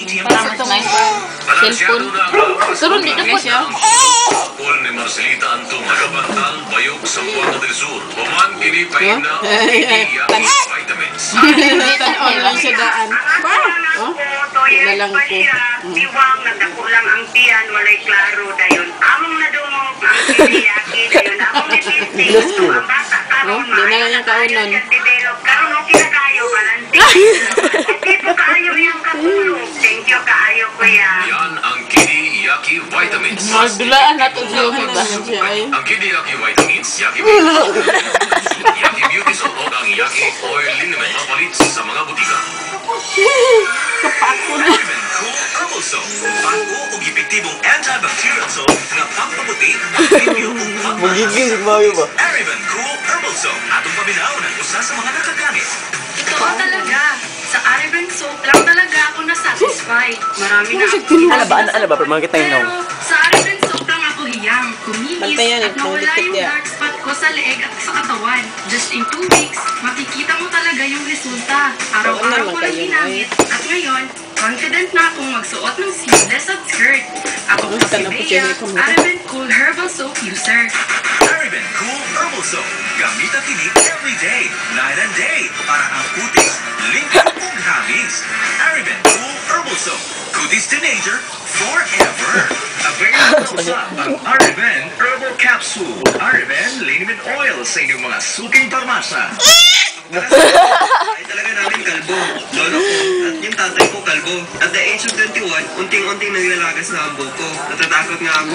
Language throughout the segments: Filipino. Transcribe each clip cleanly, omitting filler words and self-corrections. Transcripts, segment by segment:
Parang ito ngayon. Cellphone. Turun dito po siya. Paul ni Marcelita Anto Magabantang Bayog sa Buanga del Sur. Human kini pain na vitamins. Tan-on lang siya daan. Oh? Nalang ko. Iwang nagdako lang ang tiyan, walay klaro dayon. Among nadungog ang piniyaki dayon. Among nipinti. Ang bata karon Di na lang yung kaunon. Karon okay na kayo, balante. Okay po kayo yung katulog. Thank you kaayo, kuya. Yan ang Kini Yaki Vitamins. Magdulaan na ito siya. Siya ay. Ang Kini Yaki Vitamins, Yaki Vitamins, Yaki Beauty Soap o ang Yaki Oil Liniment mapalit sa mga butika. Kapako na. Ariben Cool Herbal Soap. Bago o epektibong antibacterial soap na pampaputi ang limpyo kung Magiging mayo ba? Ariben Cool Herbal Soap. Atong paminaw ng usa sa mga nakagamit. Totoo talaga. Sa Ariben Soap lang talaga ako na-satisfy. Marami na ako Ano ba? Pero kita Pero sa Ariben Soap lang ako hiyang. Kuminis Bantayan, at nawala nagdikit yung niya. dark spot ko sa leeg at sa katawan. Just in 2 weeks, makikita mo talaga yung resulta. Araw-araw ko lang ginamit. At ngayon, confident na akong magsuot ng sleeveless at skirt. Ako po si Bea, Ariben Cool Herbal Soap user. Ariben Cool Herbal Soap. Gamit at tinik every day, night and day. Para ang kutis, limpyo ug hangis. Ariben Cool Herbal Soap. Kutis teenager forever. Available sa ang Ariben Herbal Capsule. Ariben Liniment Oil sa inyong mga suking parmasa. Ay talaga namin kalbo. Lolo ko at yung tatay ko kalbo. At the age of 21, unting-unting naglalagas na ang buhok ko. Natatakot nga ako.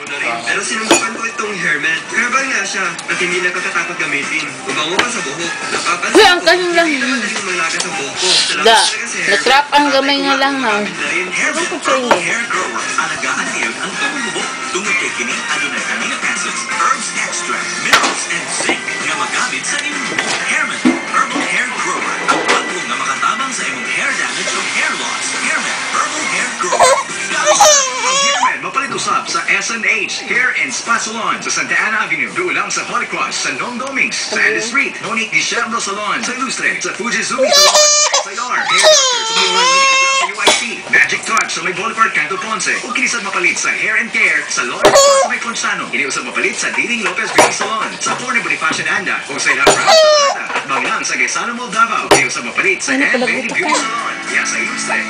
Na rin. Pero sinubukan ko itong hairmet. Herbal nga siya at hindi nakakatakot gamitin. Mabango pa sa buhok. Napapansin Uy, ang kanin lang. hindi na madaling maglagas ang buhok ko. Salamat Da, talaga sa hairmet. natrap ang gamay nga lang na. Herbal Herbal Hair Grower. Alagaan niyo ang inyong bubok. Tungod kay kini adunay amino acids, herbs extract, minerals, and zinc nga magamit sa inyong bubok. Hairmet Herbal Hair Grower. Ang bago nga makatabang sa imong hair damage o hair loss. Hairmet Herbal Hair Grower. Ang Hairmet mapalit usab sa SNH Hair and Spa Salon sa Santa Ana Avenue. Dulang sa Holy Cross, sa Nong Domings, sa Andes Street, Monique Guillermo Salon, sa Ilustre, sa Fujizumi Salon, sa Yar, Hair Doctor, sa sa UIC, Magic Touch sa may Boulevard Canto Ponce, o kinisad mapalit sa Hair and Care sa Lord sa may Consano. Iniusab mapalit sa Diding Lopez Beauty Salon, sa Forne Bonifacio Anda, o sa Ila Brown sa Bata, at Manglang sa Gaisano Mall Davao. Iniusab mapalit sa Ann Bailey Beauty Salon, kaya sa Ilustre.